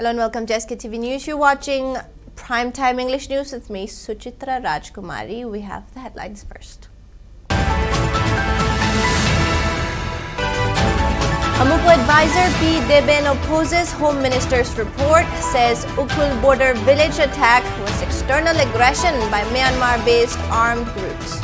Hello and welcome to SKTV News. You're watching Primetime English News. It's me, Suchitra Rajkumari. We have the headlines first. Manipur advisor P. Deben opposes Home Minister's report, says Ukul border village attack was external aggression by Myanmar-based armed groups.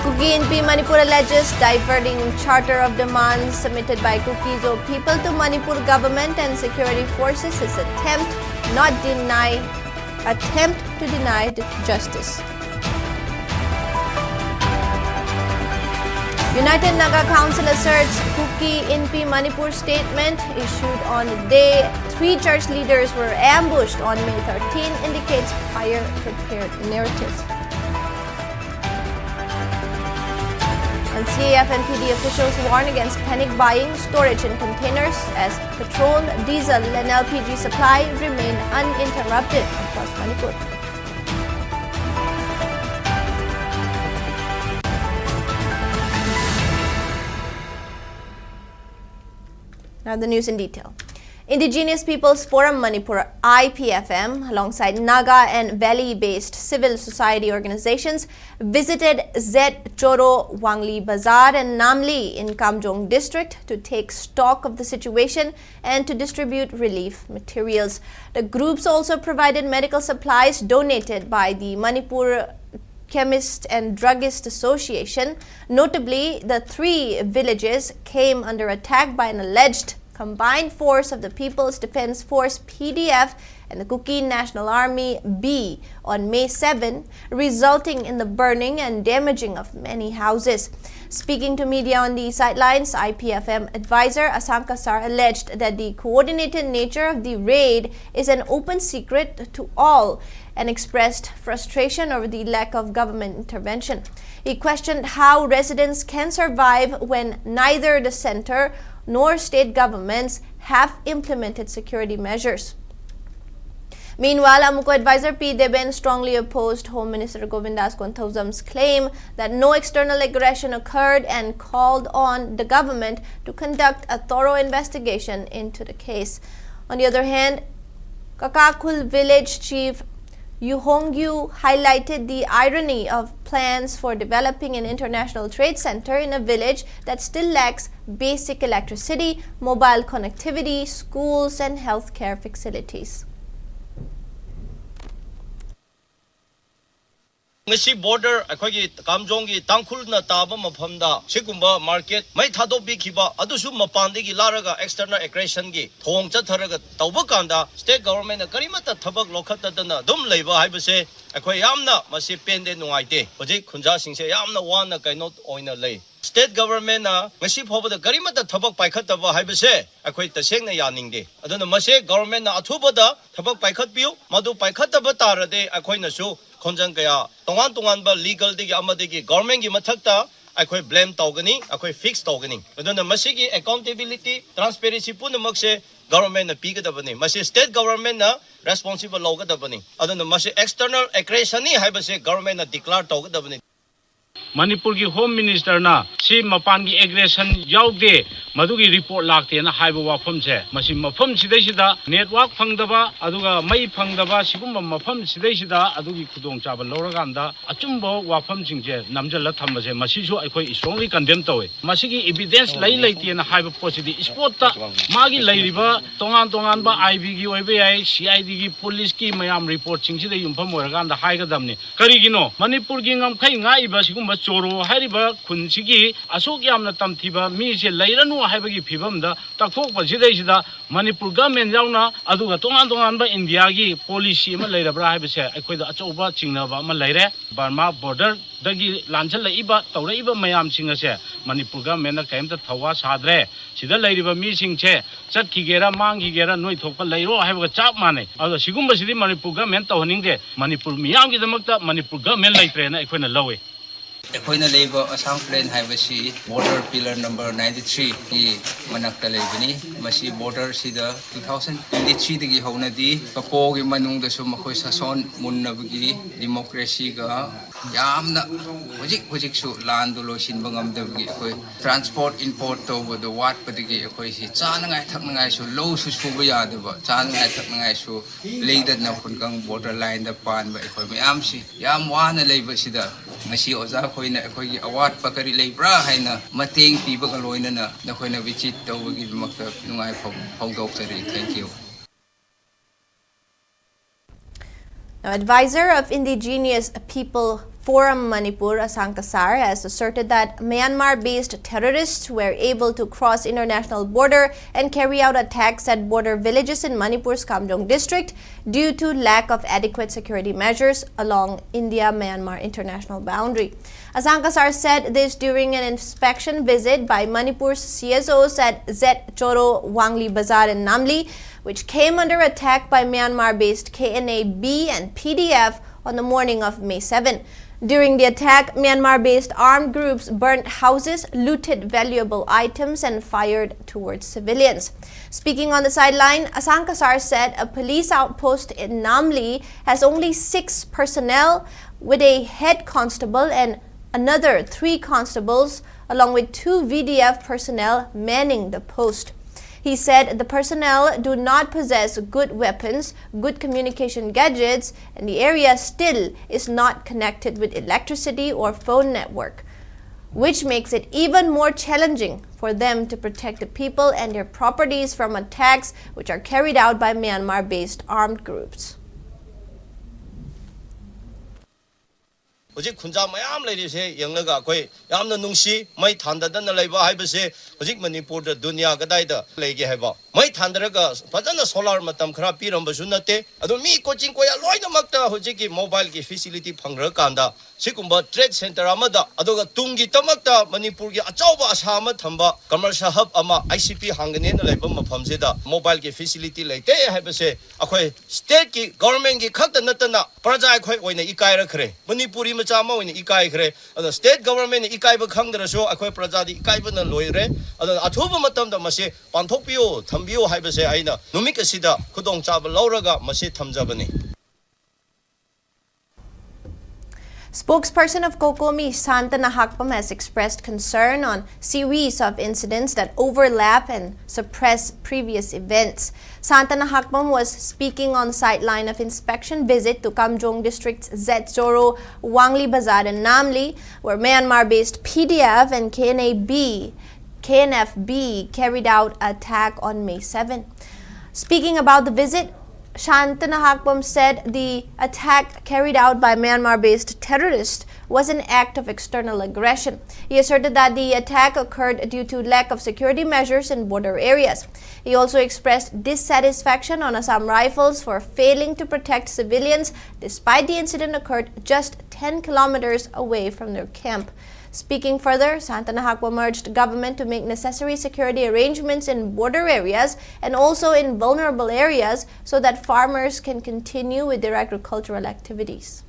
Kuki MP Manipur alleges diverting charter of demands submitted by Kuki's people to Manipur government and security forces is attempt to deny justice. United Naga Council asserts Kuki MP Manipur statement issued on day 3 church leaders were ambushed on May 13 indicates prior prepared narrative. And CAF and PD officials warn against panic buying storage in containers as petrol, diesel and LPG supply remain uninterrupted across Manipur. Now the news in detail. Indigenous Peoples Forum Manipur IPFM alongside Naga and Valley-based civil society organizations visited Zet Choro Wangli Bazar and Namli in Kamjong district to take stock of the situation and to distribute relief materials. The groups also provided medical supplies donated by the Manipur Chemist and Druggist Association. Notably, the 3 villages came under attack by an alleged combined force of the People's Defense Force PDF and the Kuki National Army B on May 7, resulting in the burning and damaging of many houses. Speaking to media on the sidelines, IPFM advisor Assam Kasar alleged that the coordinated nature of the raid is an open secret to all and expressed frustration over the lack of government intervention. He questioned how residents can survive when neither the center nor state governments have implemented security measures. Meanwhile, Amuko advisor P. Deben strongly opposed Home Minister Govindas Konthauzam's claim that no external aggression occurred and called on the government to conduct a thorough investigation into the case. On the other hand, Kakakul village chief Yu Hongyu highlighted the irony of plans for developing an international trade center in a village that still lacks basic electricity, mobile connectivity, schools, and healthcare facilities. Ngasi border akhoi Kamjong gi tangkhul na taba mafamda sigumba market mai thadop bi khiba adusu mapande gi laraga external aggression gi thong chatharaga tawba kanda state government na karimata thabak lokhatadana dum leiba haibase akhoi yamna masi pende nuaite hoji khunja singse yamna wana kainot oina lei state government na ngasi phobada karimata thabak paikhataba haibase akhoi tasengna yaningde aduna mase government na athubada thabak paikhatpiu madu paikhataba tarade akhoi na su Konjang kaya tongan ba legal digi amadigi government gi mathakta akhoi blame tawgani akhoi fix tawgani aduna masigi accountability transparency punamak se government na pigadabani masi state government na responsible logadabani aduna masi external aggression ni haibase government na declare tawgadabani Manipur ki Home Minister na si mapan ki aggression yaude madugi report lakte na haiba wafam se masi mafam sidai sida network phangdaba aduga mai phangdaba sigumba mafam sidai sida adugi khudong chaba loraganda achumbo wafam singje namjala thambase masi su akhoi strongly condemn tawe masi ki evidence lai te na haiba posidi sport ta magi lairiba tongan ba IB gi oibe ai CID gi police ki mayam report singsi de yumpham oraganda haigadamni karigino Manipur gi ngam khai nga iba sigum Choro hariba kunsigi asok yamna tamthiba mi se lairanu haibagi phibamda takthokpa sidai Manipur government yauna aduga tongan ba India gi policy ma lairabra haibase aikoida achoba chingnaba ma laire Burma border dagi lanchal laiba tawraiba mayam singase Manipur government na kaimta thawa sadre sida lairiba mi singche chatkigera manggigera noi thokpa lairo haibaga chap mane adu sigumba sidi Manipur government tawhaningde Manipur miyam gi damakta Manipur government laitre na aikoina lawe Ekoina labor Assam Plain Highway border pillar number 93 ki manakta lebani masi border sida 2023 dagi hauna di kapo gi manung da sum khoi sason munnabgi democracy ga ꯌꯥꯝꯅ ꯍꯧꯖꯤꯛꯁꯨ ꯂꯥꯟꯗꯣ ꯂꯣꯏꯁꯤꯟꯕ ꯉꯝꯗꯕꯒꯤ ꯑꯩꯈꯣꯏ transport import ꯇꯧꯕꯗꯣ ꯋꯥꯠꯄꯗꯒꯤ ꯑꯩꯈꯣꯏꯁꯤ ꯆꯥꯅꯉꯥꯏ ꯊꯛꯅꯉꯥꯏꯁꯨ ꯂꯧꯁꯨ ꯁꯨꯕ ꯌꯥꯗꯕ ꯆꯥꯅꯉꯥꯏ ꯊꯛꯅꯉꯥꯏꯁꯨ ꯂꯩꯗꯅ ꯈꯨꯟꯒꯪ ꯕꯣꯔꯗꯔ ꯂꯥꯏꯟꯗ ꯄꯥꯟꯕ ꯑꯩꯈꯣꯏ ꯃꯌꯥꯝꯁꯤ ꯌꯥꯝ ꯋꯥꯅ ꯂꯩꯕꯁꯤꯗ ꯉꯁꯤ ꯑꯣꯖꯥꯈꯣꯏꯅ ꯑꯩꯈꯣꯏꯒꯤ ꯑꯋꯥꯠꯄ ꯀꯔꯤ ꯂꯩꯕ꯭ꯔꯥ ꯍꯥꯏꯅ ꯃꯇꯦꯡ ꯄꯤꯕꯒ ꯂꯣꯏꯅꯅ ꯅꯈꯣꯏꯅ ꯚꯤꯖꯤꯠ ꯇꯧꯕꯒꯤꯗꯃꯛꯇ ꯅꯨꯡꯉꯥꯏꯐꯝ ꯐꯣꯡꯗꯣꯛꯆꯔꯤ. Thank you. Now, advisor of Indigenous People Forum Manipur, Asang Kasar, has asserted that Myanmar-based terrorists were able to cross international border and carry out attacks at border villages in Manipur's Kamjong district due to lack of adequate security measures along India-Myanmar international boundary. Asang Kasar said this during an inspection visit by Manipur's CSOs at Zet Choro, Wangli Bazar and Namli, which came under attack by Myanmar-based KNA-B and PDF on the morning of May 7. During the attack, Myanmar-based armed groups burnt houses, looted valuable items, and fired towards civilians. Speaking on the sideline, Asang Kasar said a police outpost in Namli has only 6 personnel, with a head constable and another 3 constables, along with 2 VDF personnel manning the post. He said the personnel do not possess good weapons, good communication gadgets, and the area still is not connected with electricity or phone network, which makes it even more challenging for them to protect the people and their properties from attacks which are carried out by Myanmar-based armed groups. Hojik khunja mayam lerise yanglaga koi yamna nungsi mai thandadana leiba haibase hojik Manipur da dunya gadai da leige haiba mai thandaraga fajana solar matam khara pirambasu nate adu mi coaching ko ya loina makta hojiki mobile ki facility phangra kanda sikumba trade center amada aduga tungi tamakta Manipur gi achauba asama thamba commercial hub ama ICP hangane na leiba mafamse da mobile ki facility leite haibase akhoi state ki government gi khakta natana praja akhoi oina ikai rakhre Manipuri Chama in Ikai Kre, the state government Ikai Bakang show, Aqua Prajadi Ikaibana Loire, Atuba Matam the Mase, Pantopio, Tambio Hibase Aina, Numika Sida, Kudong Chaba Lauraga, Mase Tamjabani. Spokesperson of Kokomi, Santana Hakpam, has expressed concern on series of incidents that overlap and suppress previous events. Santana Hakpam was speaking on the sideline of inspection visit to Kamjong district's Zetsoro, Wangli Bazar and Namli, where Myanmar-based PDF and KNFB carried out attack on May 7. Speaking about the visit, Santana Hakpam said the attack carried out by Myanmar-based terrorists was an act of external aggression. He asserted that the attack occurred due to lack of security measures in border areas. He also expressed dissatisfaction on Assam Rifles for failing to protect civilians despite the incident occurred just 10 kilometers away from their camp. Speaking further, Santana Hakpam urged government to make necessary security arrangements in border areas and also in vulnerable areas so that farmers can continue with their agricultural activities.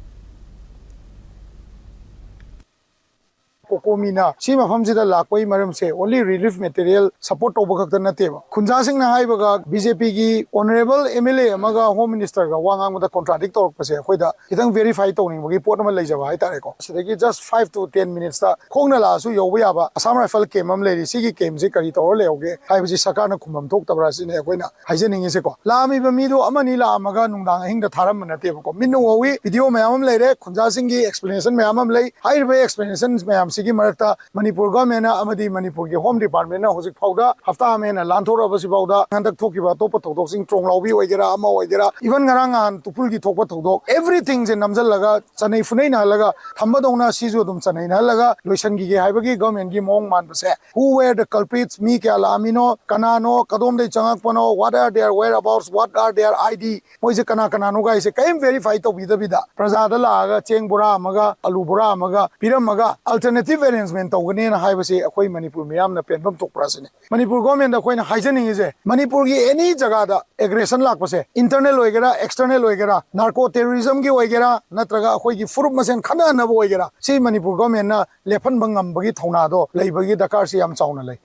Kokomina, Sima Hamzida Lakoi Maram say only relief material support Obakana Teva. Kunjasing Nahaibaga, BJP Honorable MLA Amaga Home Minister Wang with the contradictor Pase, Hoida, he don't verify Tony, report Malaysia, Itareko. So they give just 5 to 10 minutes. Konala, so Yowiaba, Assam Rifle came, Lady Sigi came, Zikarito or Leoge, I was Sakana Kumam talked about us in Equina, Hygienic Iseko. Lami Bamido, Amanila, Amaga, Nung, the Taram and Tevako. Minuawi, video Mayam Lady, Kunjasingi explanation, Mayam Lay, highway explanations, Mayam. Sigi Marata, Manipur government, Amadi Manipur Home Department, Hosik Powder, Hafta Men, Lantora Basibauda, and the Tokiba Topa Toxing, Trongawi, Wagera, Ama Wagera, even Garangan, Tupulgi Topa Todok, everything's in Namzalaga, Sanay Funena Laga, Tambadona, Sizudum Sanay Laga, Lushangi, Hibagi, government, Gimong Manpase, who were the culprits, Mika Lamino, Kanano, Kadom de Changapano, what are their whereabouts, what are their ID, Moisekana Kananoga is a came verified to Vida, Prazada Laga, Cheng Bura Maga, Alubura Maga, Piramaga, alternative arrangement of Ganina Highway, Akoi Manipur, Miam, the Penum to President. Manipur government, the Queen hygienic is a Manipur, any Jagada, aggression lakpase, internal Wagera, external Wagera, narco terrorism Wagera, Natraga, Hoigi, Furmas and Kana Wagera. See Manipur government, Lepan Bangam Bagi Tonado, Labagi, Dakar Siam Saunale.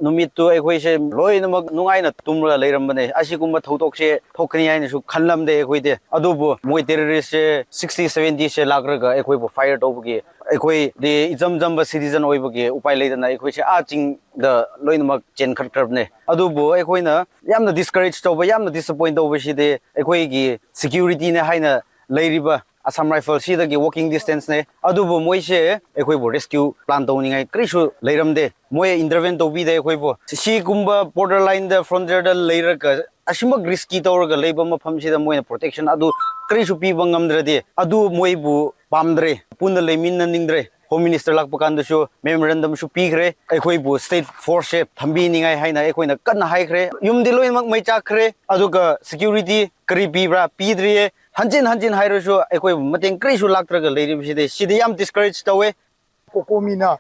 numitu ekhoise loinamak nungaina tumra leiramane asigumba thotokse thokni haina su khanlamde ekhoide adubu moi terrorist 60 70 se lagraga ekhoibu fire tobgi ekhoi de ijamjamba citizen oibagi upai leidana ekhoise a ching the loinamak chen kharkrabne adubu ekhoina yamna discourage toba yamna disappoint toba side ekhoi gi security ne haina leiriba Assam Rifle sidagi walking distance ne adubu moise ekhoibu rescue plan tawningai krisu leiramde moi intervene tobi de ekhoibu si gumba borderline the frontier da leiraka asimag risky tawraga leiba mafam sida moina protection adu krisu piba ngamdrade adu moibu pamdre punna leiminna ningdre Home Minister lakpakan su memorandum su pigre ekhoibu state force thambi ningai haina ekhoina kanna haikre yumdi loimak mai chakre aduga security kari pibra pidriye hanjin hairosu ekoi mateng krisu laktraga leiribside sidi yam discourage tawe kokomina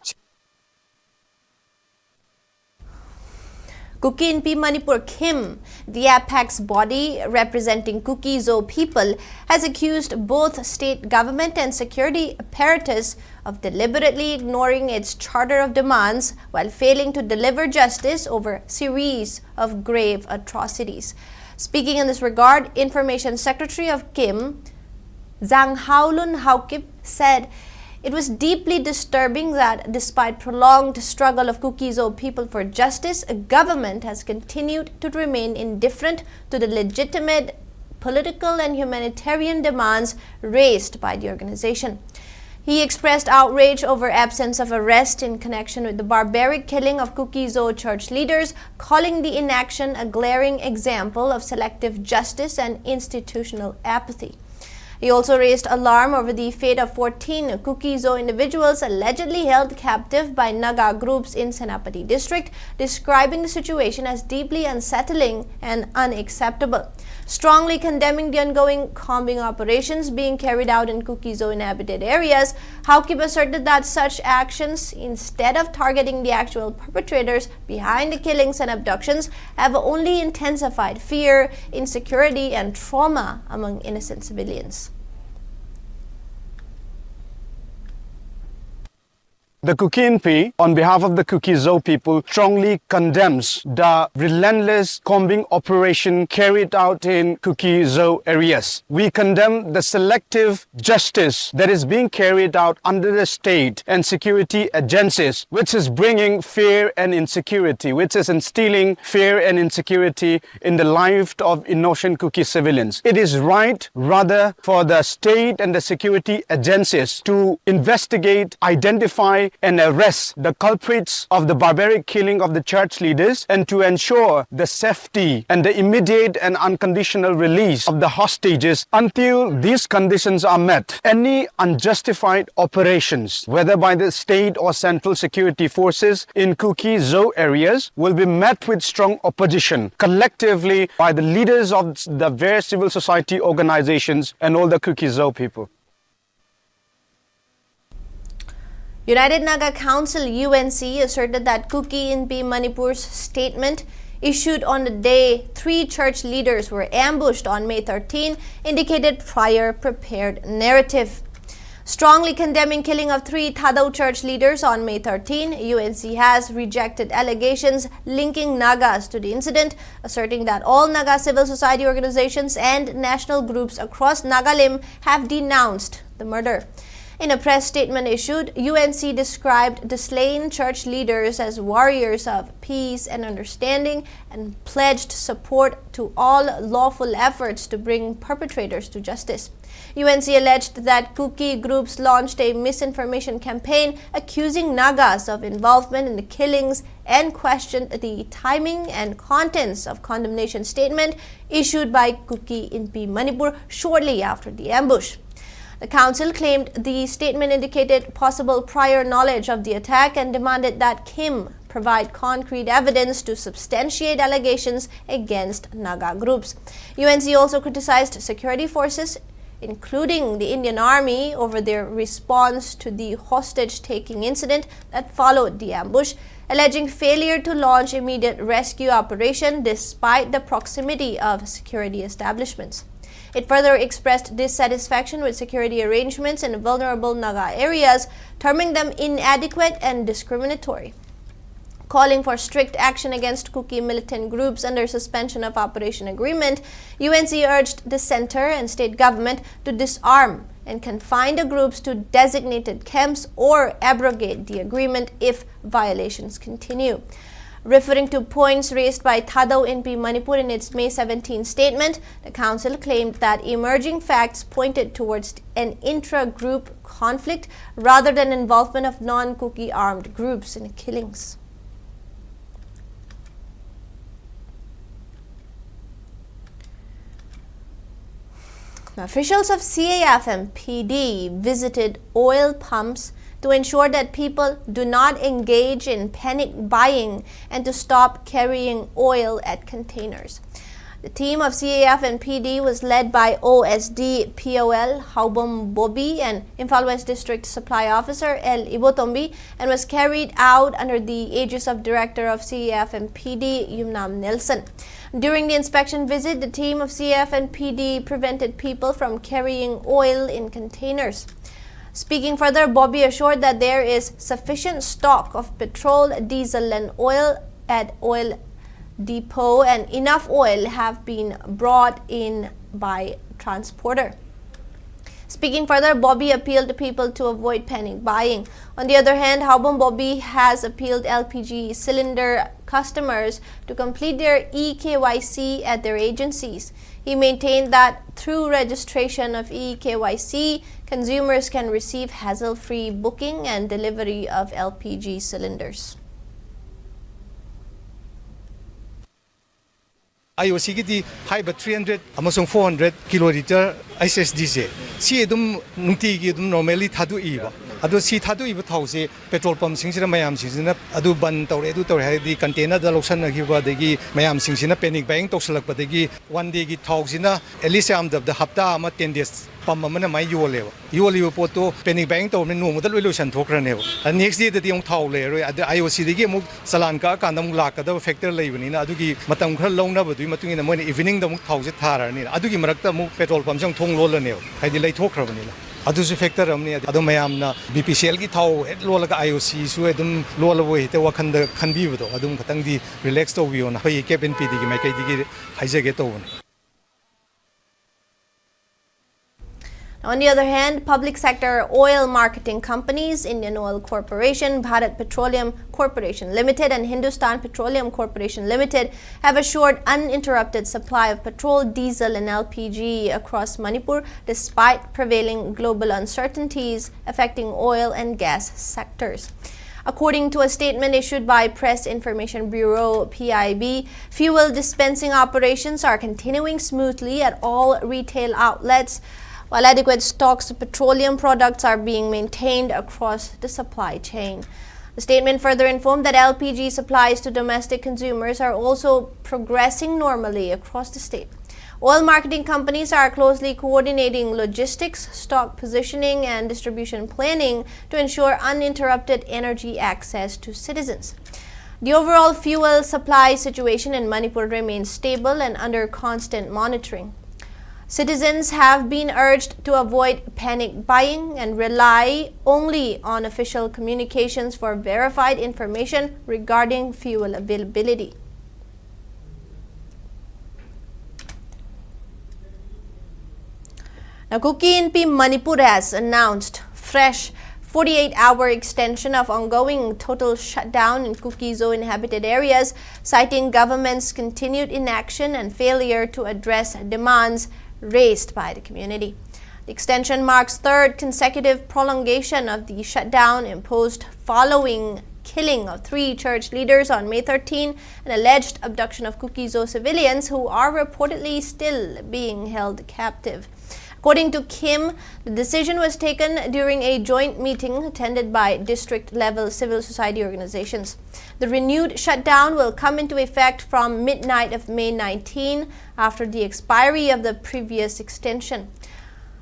Kuki in Manipur Kim, the apex body representing Kuki Zo people, has accused both state government and security apparatus of deliberately ignoring its charter of demands while failing to deliver justice over a series of grave atrocities. Speaking in this regard, Information Secretary of Kim, Zhang Haolun Haokip, said it was deeply disturbing that despite prolonged struggle of Kuki Zo people for justice, a government has continued to remain indifferent to the legitimate political and humanitarian demands raised by the organization. He expressed outrage over absence of arrest in connection with the barbaric killing of Kuki Zo church leaders, calling the inaction a glaring example of selective justice and institutional apathy. He also raised alarm over the fate of 14 Kuki Zo individuals allegedly held captive by Naga groups in Senapati district, describing the situation as deeply unsettling and unacceptable. Strongly condemning the ongoing combing operations being carried out in Kuki Zo inhabited areas, Haokip asserted that such actions, instead of targeting the actual perpetrators behind the killings and abductions, have only intensified fear, insecurity, and trauma among innocent civilians. The Kuki, on behalf of the Kuki Zo people, strongly condemns the relentless combing operation carried out in Kuki Zo areas. We condemn the selective justice that is being carried out under the state and security agencies, which is bringing fear and insecurity, which is instilling fear and insecurity in the life of innocent Kuki civilians. It is right, rather, for the state and the security agencies to investigate, identify, and arrest the culprits of the barbaric killing of the church leaders and to ensure the safety and the immediate and unconditional release of the hostages until these conditions are met. Any unjustified operations, whether by the state or central security forces in Kuki Zo areas, will be met with strong opposition collectively by the leaders of the various civil society organizations and all the Kuki Zo people. United Naga Council UNC asserted that Kuki in Manipur's statement issued on the day 3 church leaders were ambushed on May 13 indicated prior prepared narrative. Strongly condemning killing of 3 Thadao church leaders on May 13, UNC has rejected allegations linking Nagas to the incident, asserting that all Naga civil society organizations and national groups across Nagalim have denounced the murder. In a press statement issued, UNC described the slain church leaders as warriors of peace and understanding and pledged support to all lawful efforts to bring perpetrators to justice. UNC alleged that Kuki groups launched a misinformation campaign accusing Nagas of involvement in the killings and questioned the timing and contents of condemnation statement issued by Kuki in Manipur shortly after the ambush. The council claimed the statement indicated possible prior knowledge of the attack and demanded that Kim provide concrete evidence to substantiate allegations against Naga groups. UNC also criticized security forces, including the Indian Army, over their response to the hostage-taking incident that followed the ambush, alleging failure to launch immediate rescue operation despite the proximity of security establishments. It further expressed dissatisfaction with security arrangements in vulnerable Naga areas, terming them inadequate and discriminatory. Calling for strict action against Kuki militant groups under suspension of operation agreement, UNC urged the center and state government to disarm and confine the groups to designated camps or abrogate the agreement if violations continue. Referring to points raised by Thado NP Manipur in its May 17 statement, the council claimed that emerging facts pointed towards an intra-group conflict rather than involvement of non-Kuki armed groups in killings. Officials of CAF and PD visited oil pumps to ensure that people do not engage in panic buying and to stop carrying oil at containers. The team of CAF and PD was led by OSD POL Haubom Bobby and Imphal West District Supply Officer El Ibotombi and was carried out under the aegis of Director of CAF and PD Yumnam Nelson. During the inspection visit, the team of CAF and PD prevented people from carrying oil in containers. Speaking further, Bobby assured that there is sufficient stock of petrol, diesel and oil at oil depot and enough oil have been brought in by transporter. Speaking further, Bobby appealed to people to avoid panic buying. On the other hand, Haubom Bobby has appealed LPG cylinder customers to complete their eKYC at their agencies. He maintained that through registration of eKYC, consumers can receive hassle-free booking and delivery of LPG cylinders. IOC की HYBE 300 अमसों 400 kilolitre SSD से सी एकदम नुंती की एकदम normally थादु इबा अदो सी थादु इबा थाउ से petrol pump सिंगसिना मयाम सिंगसिना अदु बन तौरे अदु तौरे हाइदी कंटेनर दा लोक्सन नगिबा देगी मयाम सिंगसिना पैनिक बाइंग तौसलक पदेगी वन डे की थाउ सिना एटलीस्ट आम द हफ्ता अमा 10 डेज पम अमना माइ योलेबा योलिबा पोतो पैनिक बाइंग तौने नो मदल लोसन थोखरनेबा नेक्स्ट डे ददी हम थाउ ले रो अदु IOC दगी मु सलान का कांदम लाकदा फैक्टर लेबनिना अदुगी मतम खर लौनबदुई मतुंगिना मोने इवनिंग द मु थाउ से थारनी अदुगी मरकता मु पेट्रोल पंप जंग थोंग लोलनेबा हाइदी लैथोखरबनिना अदुसु फैक्टर हमने अदु मयामना BPCL की थाउ लोलगा IOC सु एकदम लोलबो हेते वखंद खनबीबदो अदुम खतंगदी रिलैक्स तौबियोना होय केबिन पीडी की माइकैदी हाइजेगे तौबन. On the other hand, public sector oil marketing companies, Indian Oil Corporation, Bharat Petroleum Corporation Limited and Hindustan Petroleum Corporation Limited have assured uninterrupted supply of petrol, diesel and LPG across Manipur despite prevailing global uncertainties affecting oil and gas sectors. According to a statement issued by Press Information Bureau PIB, fuel dispensing operations are continuing smoothly at all retail outlets, while adequate stocks of petroleum products are being maintained across the supply chain. The statement further informed that LPG supplies to domestic consumers are also progressing normally across the state. Oil marketing companies are closely coordinating logistics, stock positioning, and distribution planning to ensure uninterrupted energy access to citizens. The overall fuel supply situation in Manipur remains stable and under constant monitoring. Citizens have been urged to avoid panic buying and rely only on official communications for verified information regarding fuel availability. Now, Kuki NP Manipur has announced fresh 48-hour extension of ongoing total shutdown in Kuki Zo inhabited areas, citing government's continued inaction and failure to address demands raised by the community. The extension marks third consecutive prolongation of the shutdown imposed following killing of 3 church leaders on May 13 and alleged abduction of Kuki Zo civilians who are reportedly still being held captive. According to Kim, the decision was taken during a joint meeting attended by district-level civil society organizations. The renewed shutdown will come into effect from midnight of May 19 after the expiry of the previous extension.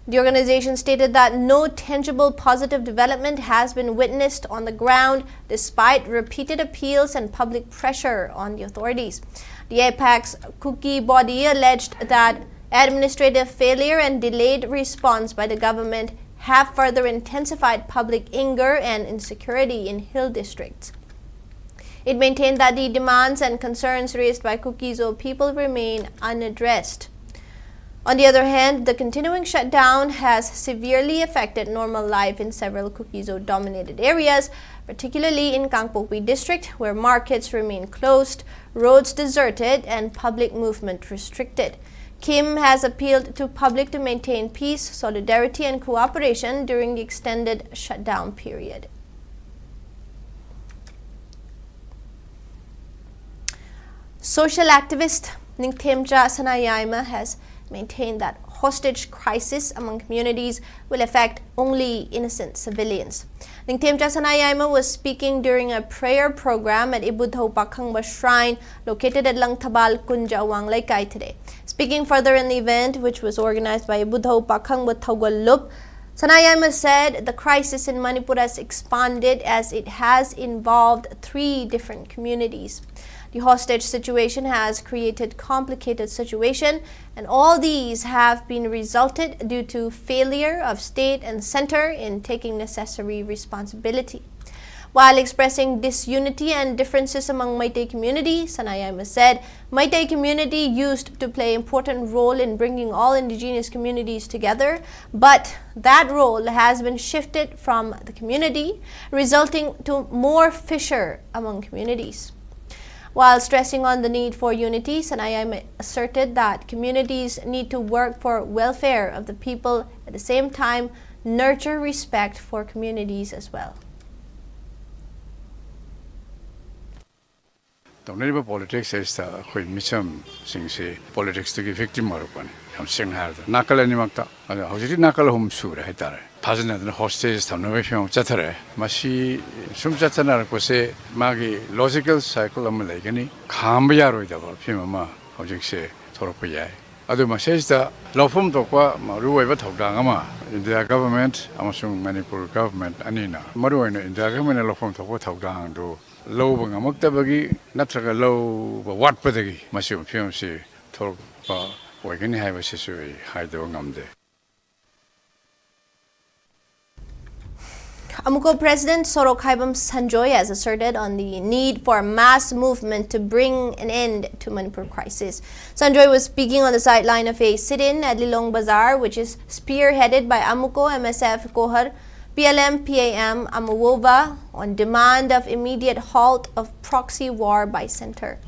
The organization stated that no tangible positive development has been witnessed on the ground despite repeated appeals and public pressure on the authorities. The APAC's Kuki body alleged that administrative failure and delayed response by the government have further intensified public anger and insecurity in hill districts. It maintained that the demands and concerns raised by Kuki Zo people remain unaddressed. On the other hand, the continuing shutdown has severely affected normal life in several Kuki Zo dominated areas, particularly in Kangpokpi district, where markets remain closed, roads deserted, and public movement restricted. Kim has appealed to public to maintain peace, solidarity, and cooperation during the extended shutdown period. Social activist Ningthemja Sanayaima has maintained that hostage crisis among communities will affect only innocent civilians. Ningthemja Sanayaima was speaking during a prayer program at Ibudho Pakhangba Shrine located at Langthabal Kunja Wanglaikai today. Speaking further in the event, which was organized by Ibudho Pakhangba Thawgalup, Sanayaima said the crisis in Manipur has expanded as it has involved 3 different communities. The hostage situation has created complicated situation, and all these have been resulted due to failure of state and center in taking necessary responsibility. While expressing disunity and differences among Meitei community, Sanayaima said Meitei community used to play an important role in bringing all indigenous communities together, but that role has been shifted from the community, resulting to more fissure among communities. While stressing on the need for unity, Sanayaima asserted that communities need to work for welfare of the people, at the same time nurture respect for communities as well. The politics is the mission singsi politics to give victim or one. I'm saying hard. Nakala ni magta. How did nakala home sure? Hitare. Passenger the hostage tam no film chatare. Mashi sum chatana ko se magi logical cycle am legani. Khambya roi da bol film ma. How did say thoropoyai. Adu ma says the lofum to kwa maru eba thogdang ama. India government amasung Manipur government anina. Maru ina India government lofum to kwa thogdang do. Low Bangamaktabagi, Natraka low, but what Padagi, Masu Pumsi, Torp, we can have a situation, hide the Wangamde. Amuko President Sorokhaibam Sanjoy has asserted on the need for a mass movement to bring an end to Manipur crisis. Sanjoy was speaking on the sideline of a sit-in at Lilong Bazaar, which is spearheaded by Amuko MSF Kohar, PLM PAM Amuwova on demand of immediate halt of proxy war by Center.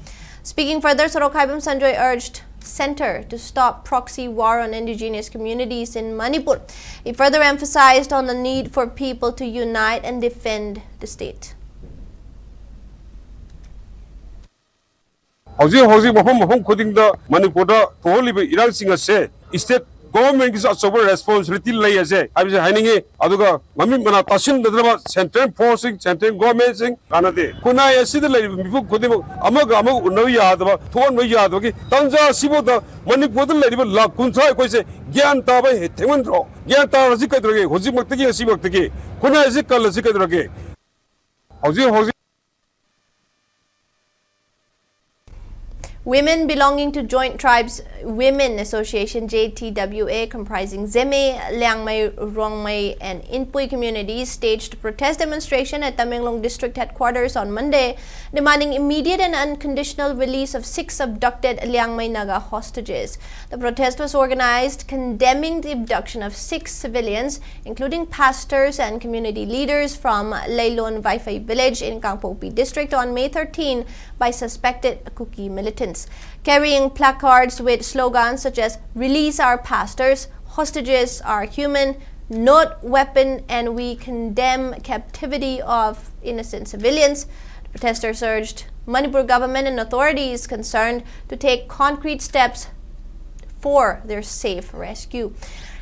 Speaking further, Sorokhaibam Sanjoy urged Center to stop proxy war on indigenous communities in Manipur. He further emphasized on the need for people to unite and defend the state. Government is also responsibility lay as I was hiding it. Aduga, Mamma Tashin, the center forcing, center government sing, Kanade. Kuna, I see the lady before Kudim, Amagamo, no Yadava, Tuan Yadoki, Tanja, Sibo, Manipur, lady, La Kunsa, Gian Taba, Temandro, Gianta, Zikadrage, Hozimaki, Sibaki, Kuna Zika, Zikadrage. How's Women belonging to Joint Tribes Women Association JTWA comprising Zeme, Liangmai, Rongmai and Inpui communities staged a protest demonstration at Tamenglong District Headquarters on Monday, demanding immediate and unconditional release of 6 abducted Liangmai Naga hostages. The protest was organized condemning the abduction of 6 civilians, including pastors and community leaders from Laylon Vaifai village in Kangpokpi district on May 13 by suspected Kuki militants. Carrying placards with slogans such as "Release our pastors," "Hostages are human," "Not weapon," and "We condemn captivity of innocent civilians," the protesters urged Manipur government and authorities concerned to take concrete steps for their safe rescue.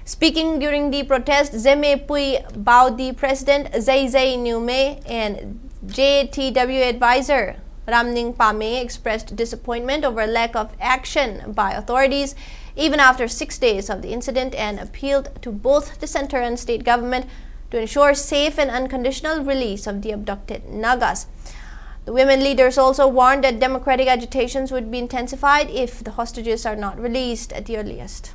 Speaking during the protest, Zeme Pui Baudi President Zai Nume and JTW advisor Ramning Pame expressed disappointment over lack of action by authorities even after 6 days of the incident and appealed to both the center and state government to ensure safe and unconditional release of the abducted Nagas. The women leaders also warned that democratic agitations would be intensified if the hostages are not released at the earliest.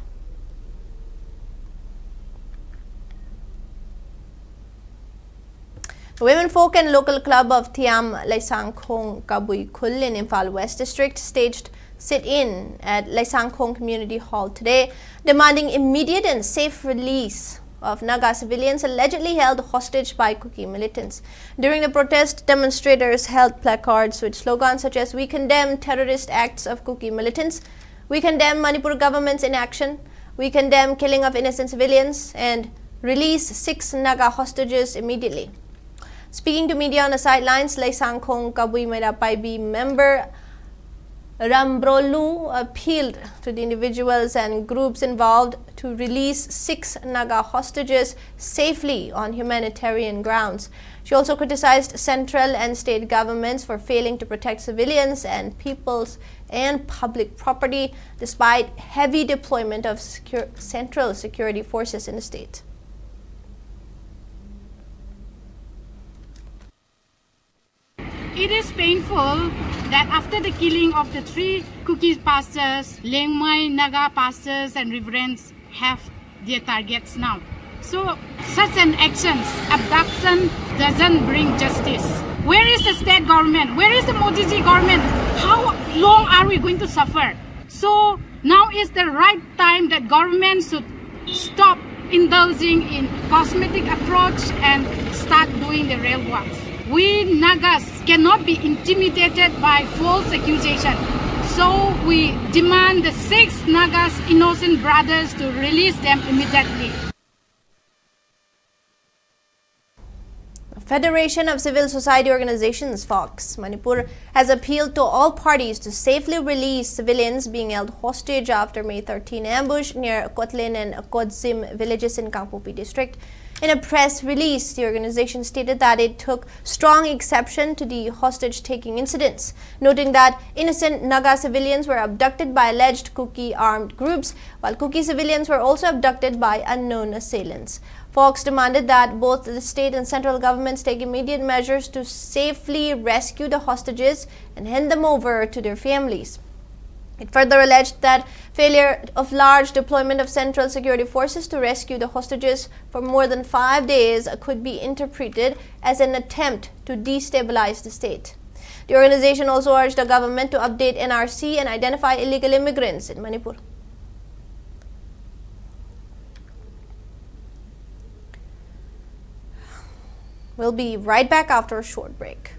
The Women Folk and Local Club of Thiam Laisangkhong Kabui Khul in Imphal West District staged sit-in at Laisangkhong Community Hall today, demanding immediate and safe release of Naga civilians allegedly held hostage by Kuki militants. During the protest, demonstrators held placards with slogans such as "We condemn terrorist acts of Kuki militants," "We condemn Manipur government's inaction," "We condemn killing of innocent civilians," and "Release 6 Naga hostages immediately." Speaking to media on the sidelines, Laisangkhong Kabui Mairapaibi member Rambrolu appealed to the individuals and groups involved to release 6 Naga hostages safely on humanitarian grounds. She also criticized central and state governments for failing to protect civilians and people's and public property despite heavy deployment of central security forces in the state. It is painful that after the killing of the 3 Kuki pastors, Lengmai, Naga pastors and reverends have their targets now. So such an action, abduction, doesn't bring justice. Where is the state government? Where is the Modiji government? How long are we going to suffer? So now is the right time that government should stop indulging in cosmetic approach and start doing the real works. We Nagas cannot be intimidated by false accusation. So we demand the 6 Nagas innocent brothers to release them immediately. Federation of Civil Society Organizations, FOX, Manipur, has appealed to all parties to safely release civilians being held hostage after May 13 ambush near Kotlin and Kodzim villages in Kangpopi district. In a press release, the organization stated that it took strong exception to the hostage-taking incidents, noting that innocent Naga civilians were abducted by alleged Kuki armed groups, while Kuki civilians were also abducted by unknown assailants. Fox demanded that both the state and central governments take immediate measures to safely rescue the hostages and hand them over to their families. It further alleged that failure of large deployment of central security forces to rescue the hostages for more than 5 days could be interpreted as an attempt to destabilize the state. The organization also urged the government to update NRC and identify illegal immigrants in Manipur. We'll be right back after a short break.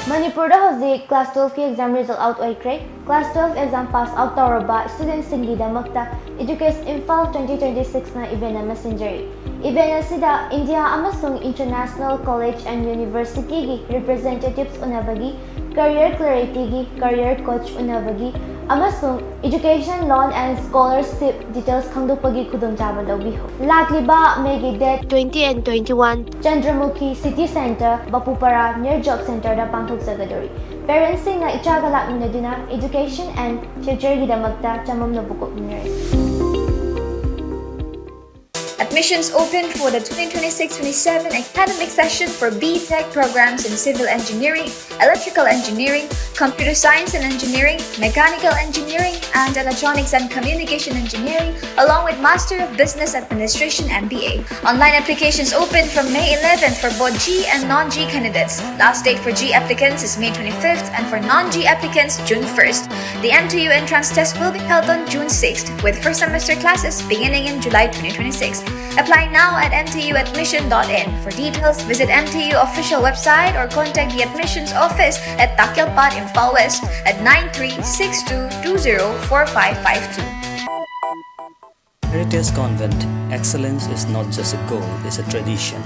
Manipur Hosi Class 12 exam result out oikre. Class 12 exam pass out tauraba students singi damakta educate Imphal 2026 na event messenger. Event asida India amasung International College and University gi representatives unabagi career clarity gi career coach unabagi amasung education loan and scholarship details khangdopagi khudongchaba lawbiho. Lakliba May date 20 and 21 Chandramukhi City Center Bapupara near Job Center da pangthok sagadori. Parents sing na ichagalak minadina education and future gidamagta chamam nabukok nurse. Admissions open for the 2026-27 academic session for B.Tech programs in Civil Engineering, Electrical Engineering, Computer Science and Engineering, Mechanical Engineering, and Electronics and Communication Engineering, along with Master of Business Administration MBA. Online applications open from May 11th for both G and non-G candidates. Last date for G applicants is May 25th and for non-G applicants June 1st. The MTU entrance test will be held on June 6th with first semester classes beginning in July 2026. Apply now at mtuadmission.in. For details, visit MTU official website or contact the admissions office at Takyalpat, Imphal West at 9362204552. Heritage Convent, excellence is not just a goal, it's a tradition.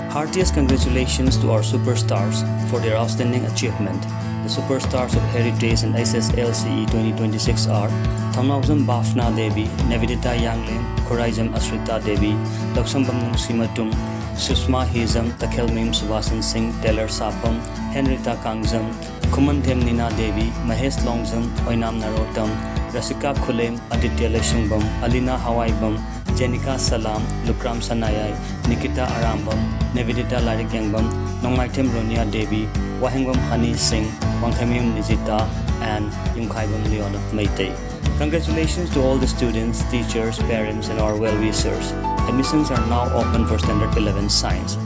Heartiest congratulations to our superstars for their outstanding achievement. The superstars of Heritage and SSLCE 2026 are Thamnauzam Bafna Devi, Navidita Yanglin, Khoraijam Asrita Devi, Laksambam Nungsimatum, Susma Hizam, Takhelmim Suvasan Singh, Taylor Sapam, Henrita Kangjam, Kumanthem Nina Devi, Mahesh Longzam, Oinam Narotam, Rasika Khulem, Aditya Leshumbam, Alina Hawaibam, Jenica Salam, Lukram Sanayay, Nikita Arambam, Navidita Larikangbam, Nongmaitem Ronia Devi, Wahengwam Hani Singh, Wangkhamim Nijita, and Yungkhaibam Leon of Meitei. Congratulations to all the students, teachers, parents, and our well-wishers. Admissions are now open for Standard 11 Science.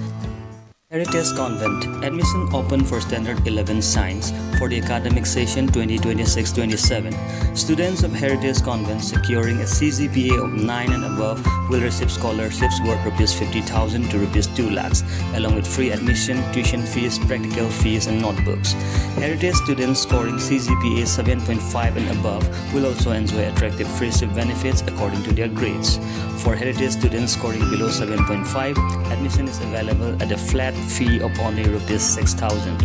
Heritage Convent. Admission open for Standard 11 Science for the academic session 2026-27. Students of Heritage Convent securing a CGPA of 9 and above will receive scholarships worth Rs 50,000 to Rs 2 lakhs, along with free admission, tuition fees, practical fees, and notebooks. Heritage students scoring CGPA 7.5 and above will also enjoy attractive free SIP benefits according to their grades. For Heritage students scoring below 7.5, admission is available at a flat fee of only Rs 6,000.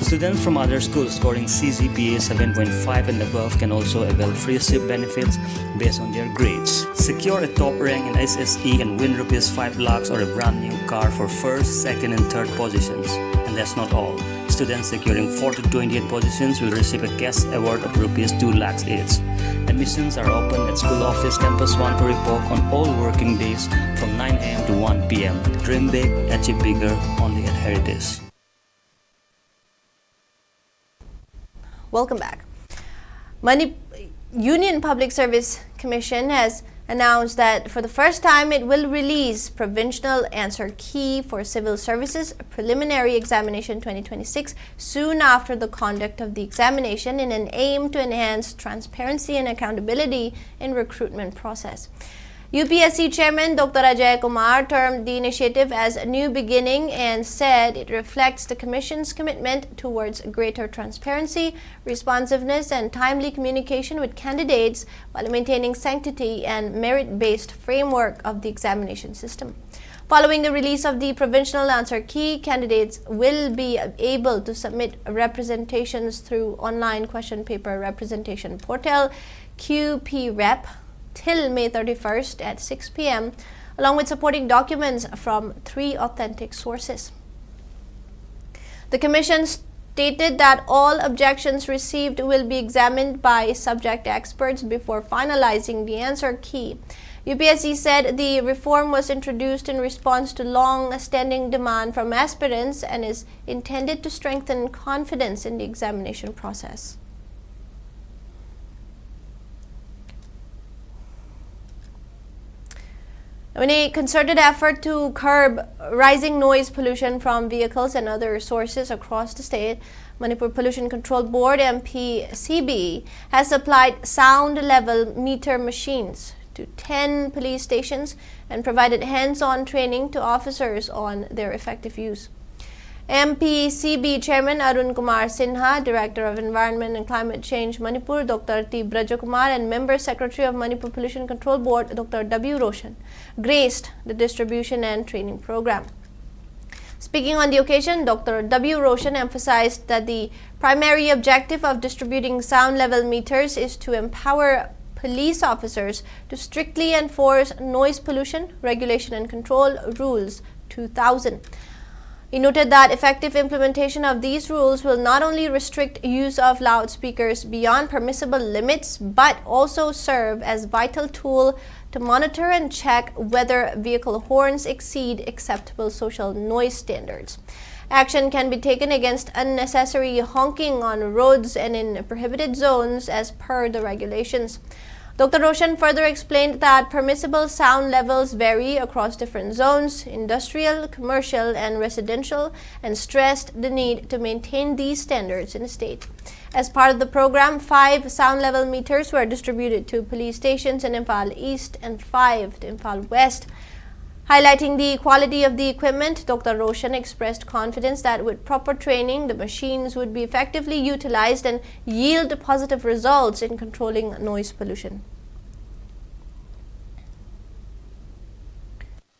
Students from other schools scoring CGPA 7.5 and above can also avail free SIP benefits based on their grades. Secure a top rank in SSE and win Rs 5 lakhs or a brand new car for first, second, and third positions. And that's not all. Students securing 4th to 20th positions will receive a cash award of Rs 2 lakhs each. Admissions are open at School Office Campus 1 Oripok on all working days from 9 a.m. to 1 p.m. Dream big, achieve bigger, only at Heritage. Welcome back. Union Public Service Commission has announced that for the first time it will release provisional answer key for civil services preliminary examination 2026 soon after the conduct of the examination in an aim to enhance transparency and accountability in recruitment process. UPSC Chairman Dr. Ajay Kumar termed the initiative as a new beginning and said it reflects the Commission's commitment towards greater transparency, responsiveness, and timely communication with candidates while maintaining sanctity and merit-based framework of the examination system. Following the release of the provisional answer key, candidates will be able to submit representations through online question paper representation portal QPrep till May 31st at 6 p.m. along with supporting documents from 3 authentic sources. The Commission stated that all objections received will be examined by subject experts before finalizing the answer key. UPSC said the reform was introduced in response to long-standing demand from aspirants and is intended to strengthen confidence in the examination process. In a concerted effort to curb rising noise pollution from vehicles and other sources across the state, Manipur Pollution Control Board MPCB has supplied sound level meter machines to 10 police stations and provided hands-on training to officers on their effective use. MPCB Chairman Arun Kumar Sinha, Director of Environment and Climate Change Manipur Dr. T. Brajakumar and Member Secretary of Manipur Pollution Control Board Dr. W. Roshan graced the distribution and training program. Speaking on the occasion, Dr. W. Roshan emphasized that the primary objective of distributing sound level meters is to empower police officers to strictly enforce Noise Pollution Regulation and Control Rules 2000. He noted that effective implementation of these rules will not only restrict use of loudspeakers beyond permissible limits, but also serve as a vital tool to monitor and check whether vehicle horns exceed acceptable social noise standards. Action can be taken against unnecessary honking on roads and in prohibited zones as per the regulations. Dr. Roshan further explained that permissible sound levels vary across different zones, industrial, commercial, and residential, and stressed the need to maintain these standards in the state. As part of the program, 5 sound level meters were distributed to police stations in Imphal East and 5 to Imphal West. Highlighting the quality of the equipment, Dr. Roshan expressed confidence that with proper training, the machines would be effectively utilized and yield positive results in controlling noise pollution.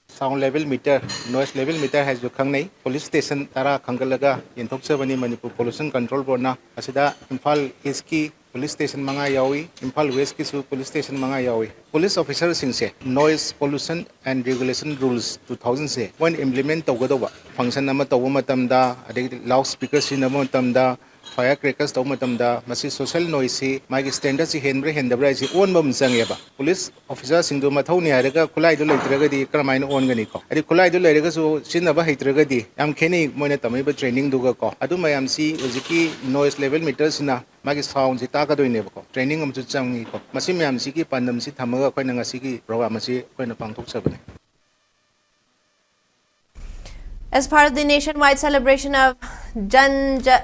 Sound level meter, noise level meter has jo khangnei police station tara khangalaga inthokchabani Manipur Pollution Control Board na asida Imphal East ki police station manga yawi, Imphal West ki su police station manga yawi. Police officers singse noise pollution and regulation rules 2000 se when implement tawgadoba function nama tawu matamda ade loudspeaker sinama matamda firecrackers tau matamda masi social noise si magi standard si henbre hendabra si on bam changeba police officer singdu mathau ni haraga khulai du leitraga di kramain on gani ko adi khulai du leiraga su sinaba heitraga di am kheni moina tamai ba training duga ko adu mayam si ojiki noise level meters na magi sound si taka doine ba ko training am chu changi ko masi mayam si ki pandam si thamaga khoi na ngasi ki program si khoi na pangthok sabane. As part of the nationwide celebration of Janjatiya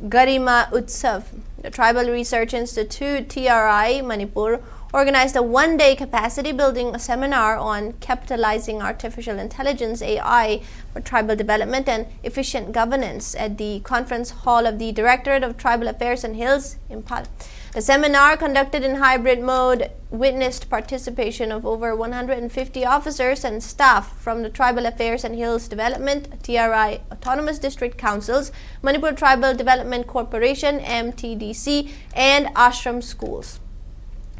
Garima Utsav, the Tribal Research Institute TRI Manipur organized a one-day capacity building seminar on capitalizing artificial intelligence AI for tribal development and efficient governance at the conference hall of the Directorate of Tribal Affairs and Hills, Imphal. The seminar, conducted in hybrid mode, witnessed participation of over 150 officers and staff from the Tribal Affairs and Hills Development, TRI Autonomous District Councils, Manipur Tribal Development Corporation, MTDC, and Ashram schools.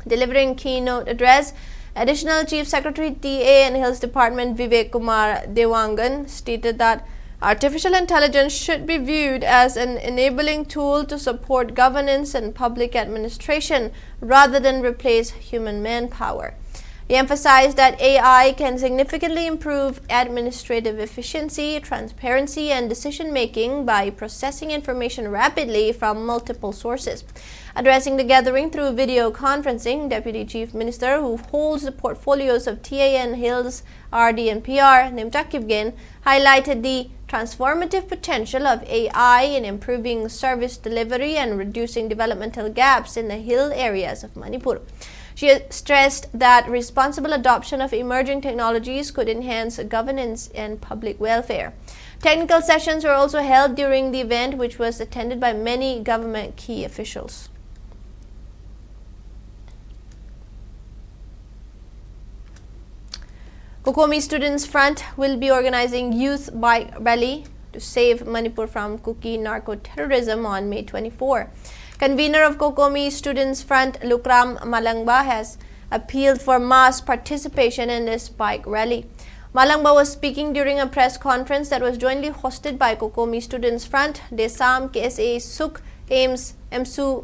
Delivering keynote address, Additional Chief Secretary TA and Hills Department Vivek Kumar Dewangan stated that artificial intelligence should be viewed as an enabling tool to support governance and public administration rather than replace human manpower. He emphasized that AI can significantly improve administrative efficiency, transparency, and decision-making by processing information rapidly from multiple sources. Addressing the gathering through video conferencing, Deputy Chief Minister, who holds the portfolios of TAN Hills, RD, and PR, Nimchak Kipgen, highlighted the transformative potential of AI in improving service delivery and reducing developmental gaps in the hill areas of Manipur. She stressed that responsible adoption of emerging technologies could enhance governance and public welfare. Technical sessions were also held during the event, which was attended by many government key officials. Kokomi Students Front will be organizing youth bike rally to save Manipur from Kuki narco-terrorism on May 24. Convener of Kokomi Students Front, Lukram Malangba, has appealed for mass participation in this bike rally. Malangba was speaking during a press conference that was jointly hosted by Kokomi Students Front, Desam, KSA, Suk, AIMS, MSU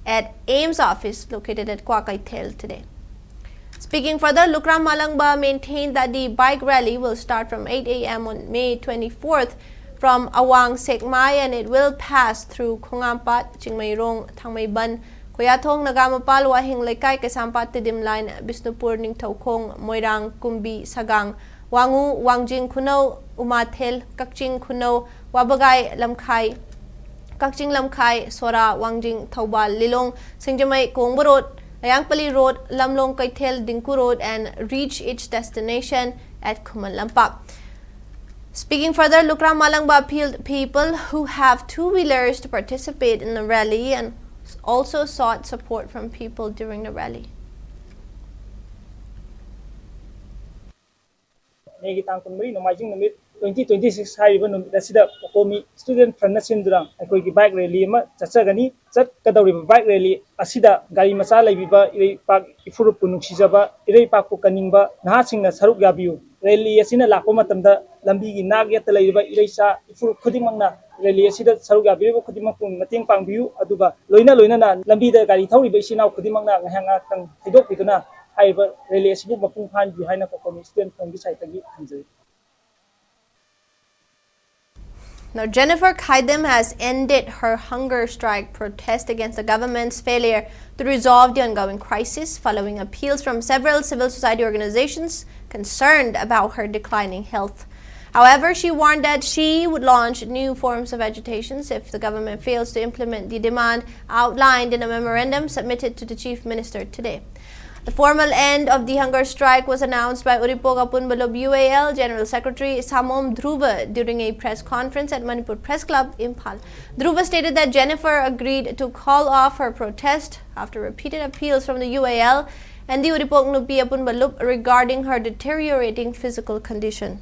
at AIMS office located at Kwakaitel today. Speaking further, Lukram Malangba maintained that the bike rally will start from 8 a.m. on May 24th from Awang Sekmai, and it will pass through Khongampat, Chingmairong, Thangmaiban, Koyathong, Nagamapal, Wahing Laikai, Kesampat, Tidim Line, Bisnupur, Ningthaukong, Moirang, Kumbi, Sagang, Wangu, Wangjing Kuno, Umathel, Kakching Kuno, Wabagai, Lamkai, Kakching Lamkai, Sora, Wangjing, Taubal, Lilong, Singjamai, Kongbo Road, Ayangpali Road, Lamlong Kaitel, Dinku Road, and reach its destination at Kumalampak. Speaking further, Lukram Malangba appealed people who have two-wheelers to participate in the rally and also sought support from people during the rally. May tang kunmari nomajing numit 2026 haiba numit asida Kokomi Student Front sindura akoi ki bike rally ma chachagani chat kadawri bike rally asida gari macha laibiba irei pak ifuru punuksijaba irei pak ko kaningba nahasingna saruk yabiu rally asina lakko matamda lambi gi nag yata laiba irei sa ifuru khudimangna rally asida saruk yabiba khudimang pun mating pangbiu aduga loina na lambi da gari thawriba isina khudimangna ngahanga tang thidok pituna haiba rally asibu mapung phan bi haina Kokomi Student Front gi site gi hanjai. Now, Jennifer Khaidam has ended her hunger strike protest against the government's failure to resolve the ongoing crisis following appeals from several civil society organizations concerned about her declining health. However, she warned that she would launch new forms of agitations if the government fails to implement the demand outlined in a memorandum submitted to the Chief Minister today. The formal end of the hunger strike was announced by Uripoga Punbalob UAL General Secretary Samom Dhruva during a press conference at Manipur Press Club, Imphal. Dhruva stated that Jennifer agreed to call off her protest after repeated appeals from the UAL and the Uripog Nupia Punbalob regarding her deteriorating physical condition.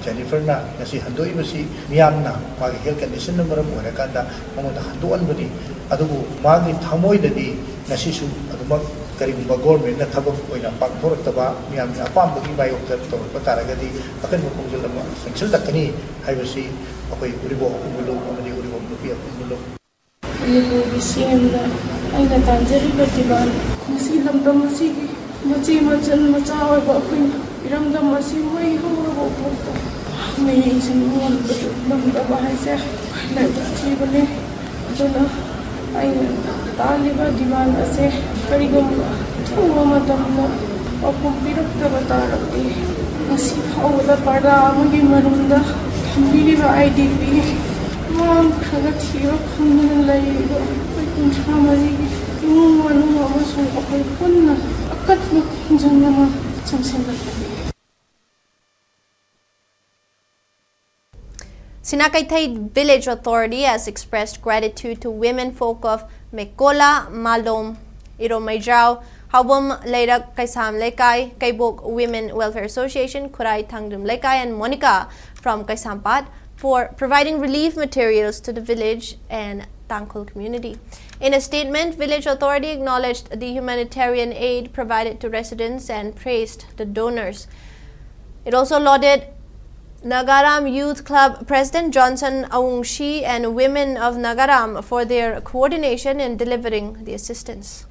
Jennifer na kasi handoi mo si miyam na magi health condition na maram ora kanda mo da handuan budi adugo magi thamoy dadi nasi su adumak ꯀꯔꯤꯒꯨꯝꯕ ꯒꯣꯔꯃꯦꯟꯅ ꯊꯕꯛ ꯑꯣꯏꯅ ꯄꯥꯡꯊꯣꯔꯛꯇꯕ ꯃꯤꯌꯥꯝꯅ ꯑꯄꯥꯝꯕꯒꯤ ꯃꯥꯌꯣꯛꯇ ꯇꯧꯔꯛꯄ ꯇꯥꯔꯒꯗꯤ ꯑꯀꯟꯕ ꯈꯣꯡꯖꯦꯜ ꯑꯃ ꯆꯪꯁꯤꯜꯂꯛꯀꯅꯤ ꯍꯥꯏꯕꯁꯤ ꯑꯩꯈꯣꯏ ꯎꯔꯤꯕꯣꯛ ꯑꯄꯨꯟꯕ ꯑꯃꯗꯤ ꯎꯔꯤꯕꯣꯛ ꯅꯨꯄꯤ ꯑꯄꯨꯟꯕ ꯃꯅꯤꯄꯨꯔꯒꯤ ꯁꯤꯑꯦꯝꯅ ꯑꯩꯅ ꯇꯥꯟꯖꯔꯤꯕ ꯗꯤꯃꯥꯟ ꯉꯁꯤ ꯂꯝꯗꯝ ꯑꯁꯤꯒꯤ ꯃꯆꯦ ꯃꯆꯟ ꯃꯆꯥ ꯑꯣꯏꯕ ꯑꯩꯈꯣꯏꯅ ꯏꯔꯝꯗꯝ ꯑꯁꯤ ꯃꯩ ꯍꯧꯔꯕ ꯐꯥꯎꯕ ꯃꯤꯁꯤꯡ ꯉꯝꯗꯕ ꯍꯥꯏꯁꯦ ꯂꯥꯏꯕꯛ ꯊꯤꯕꯅꯤ ꯑꯗꯨꯅ ꯑꯩꯅ ꯇꯥꯜꯂꯤꯕ ꯗꯤꯃꯥꯟ ꯑꯁꯦ ꯀꯔꯤꯒꯨꯝꯕ ꯑꯊꯨꯕ ꯃꯇꯝꯗ ꯄꯥꯎꯈꯨꯝ ꯄꯤꯔꯛꯇꯕ ꯇꯥꯔꯕꯗꯤ ꯉꯁꯤ ꯐꯥꯎꯕꯗ ꯄꯔꯗꯥ ꯑꯃꯒꯤ ꯃꯅꯨꯡꯗ ꯊꯝꯕꯤꯔꯤꯕ IDP ꯃꯥꯡꯈ꯭ꯔꯒ ꯊꯤꯕ ꯐꯪꯗꯅ ꯂꯩꯔꯤꯕ ꯑꯩꯈꯣꯏ 34ꯒꯤ ꯏꯃꯨꯡ ꯃꯅꯨꯡ ꯑꯃꯁꯨꯡ ꯑꯩꯈꯣই ꯄꯨꯟꯅ ꯑꯀꯟꯕ ꯈꯣꯡꯖꯪ ꯑꯃ ꯆꯪꯁꯤꯜꯂꯛꯀꯅꯤ. Sinakaithai Village Authority has expressed gratitude to women folk of Mekola, Malom, Iromaidrao, Haubom Leirak Kaisam Lekai, Kaibok Women Welfare Association, Kurai Thangdum Lekai, and Monica from Kaisampat for providing relief materials to the village and Tangkhul community. In a statement, Village Authority acknowledged the humanitarian aid provided to residents and praised the donors. It also lauded Nagaram Youth Club President Johnson Aungshi and women of Nagaram for their coordination in delivering the assistance.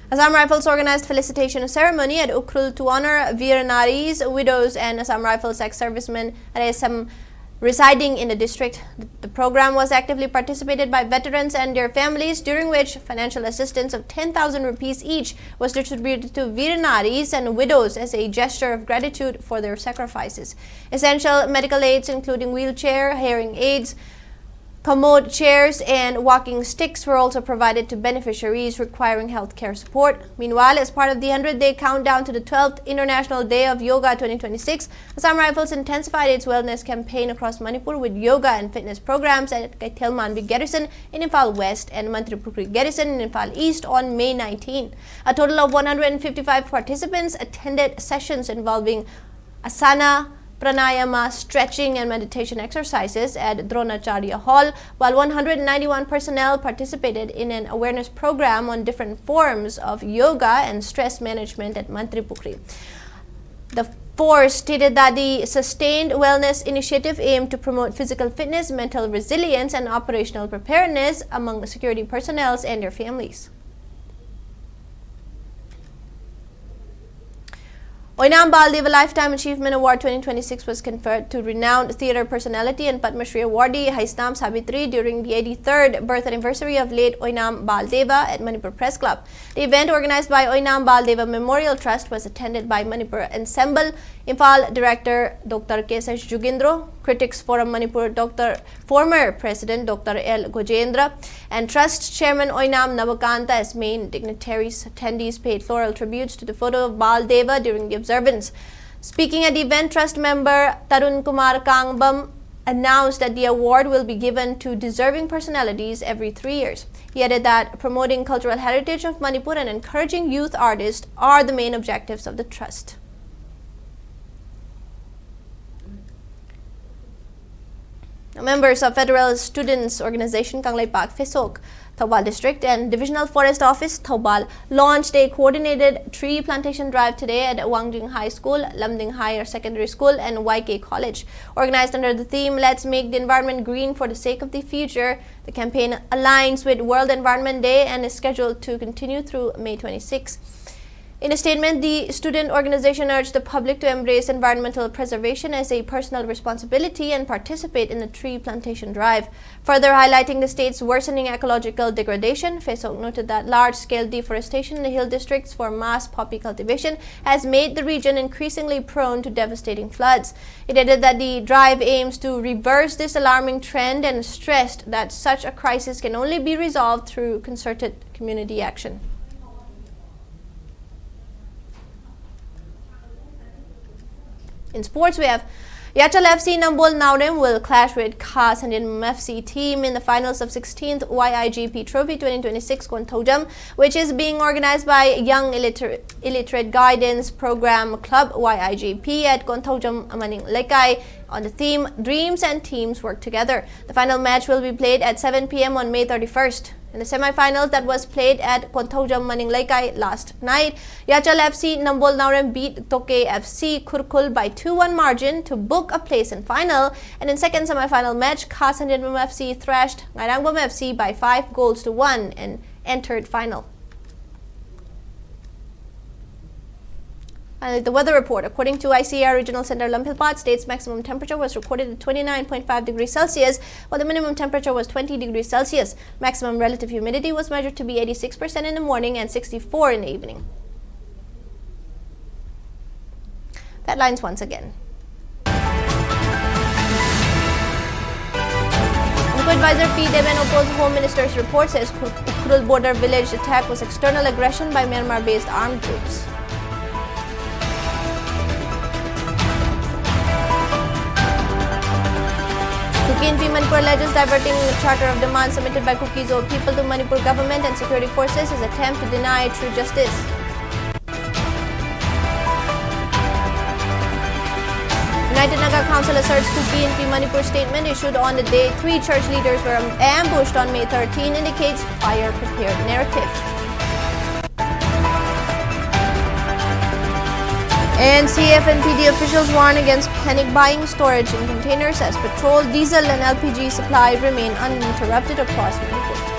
Assam Rifles organized felicitation ceremony at Ukhrul to honor Veer Naris, widows and Assam Rifles ex-servicemen at Assam residing in the district. The program was actively participated by veterans and their families, during which financial assistance of 10,000 rupees each was distributed to Veer Naris and widows as a gesture of gratitude for their sacrifices. Essential medical aids including wheelchair, hearing aids, commode chairs and walking sticks were also provided to beneficiaries requiring healthcare support. Meanwhile, as part of the 100-day countdown to the 12th International Day of Yoga 2026, Assam Rifles intensified its wellness campaign across Manipur with yoga and fitness programs at Kaithelmanvi Garrison in Imphal West and Manipuri Garrison in Imphal East on May 19. A total of 155 participants attended sessions involving asana, pranayama, stretching and meditation exercises at Dronacharya Hall, while 191 personnel participated in an awareness program on different forms of yoga and stress management at Manipuri. The force stated that the sustained wellness initiative aimed to promote physical fitness, mental resilience and operational preparedness among security personnel and their families. Oinam Baldeva Lifetime Achievement Award 2026 was conferred to renowned theatre personality and Padma Shri awardee Haistam Sabitri during the 83rd birth anniversary of late Oinam Baldeva at Manipur Press Club. The event, organized by Oinam Baldeva Memorial Trust, was attended by Manipur Ensemble, Imphal Director Dr. Kesash Jugindro, Critics Forum Manipur former President Dr. L. Gojendra, and Trust Chairman Oinam Navakanta as main dignitaries. Attendees paid floral tributes to the photo of Baldeva during the observance. Speaking at the event, Trust member Tarun Kumar Kangbam announced that the award will be given to deserving personalities every 3 years. He added that promoting cultural heritage of Manipur and encouraging youth artists are the main objectives of the Trust. Members of Federal Students Organization Kanglaipak Fesok, Thoubal District and Divisional Forest Office, Thoubal, launched a coordinated tree plantation drive today at Wangjing High School, Lamding Higher Secondary School and YK College. Organized under the theme, Let's Make the Environment Green for the Sake of the Future, the campaign aligns with World Environment Day and is scheduled to continue through May 26. In a statement, the student organization urged the public to embrace environmental preservation as a personal responsibility and participate in the tree plantation drive. Further highlighting the state's worsening ecological degradation, Fesok noted that large-scale deforestation in the hill districts for mass poppy cultivation has made the region increasingly prone to devastating floods. It added that the drive aims to reverse this alarming trend and stressed that such a crisis can only be resolved through concerted community action. In sports, we have Yachal FC Nambol Naurem will clash with Khas and FC team in the finals of 16th YIGP Trophy 2026 Kontojam, which is being organized by Young Illiterate Guidance Program Club YIGP at Kontojam Amaning Lekai on the theme Dreams and Teams Work Together. The final match will be played at 7 p.m. on May 31st. In the semi-finals that was played at Konthojam Maninglaikai last night, Yachal FC Nambol Naurem beat Toke FC Kurkul by 2-1 margin to book a place in final. And in second semi-final match, Khasanjinbom FC thrashed Ngairangbom FC by 5-1 and entered final. Finally, the weather report. According to ICAR Regional Center Lampilpat, state's maximum temperature was recorded at 29.5 degrees Celsius, while the minimum temperature was 20 degrees Celsius. Maximum relative humidity was measured to be 86% in the morning and 64% in the evening. Headlines once again. Advisor P. Deven opposed Home Minister's report, says Ukrul border village attack was external aggression by Myanmar-based armed groups. Kuki and Manipur alleges diverting the charter of demands submitted by Kuki's old people to Manipur government and security forces is an attempt to deny true justice. United Naga Council asserts Kuki and Manipur statement issued on the day 3 church leaders were ambushed on May 13 indicates fire prepared narrative. And CF and PD officials warn against panic buying storage in containers as petrol, diesel and LPG supply remain uninterrupted across Manipur.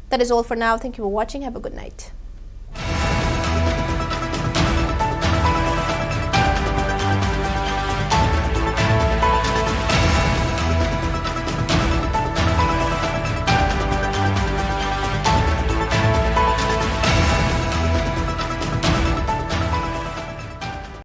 That is all for now. Thank you for watching. Have a good night.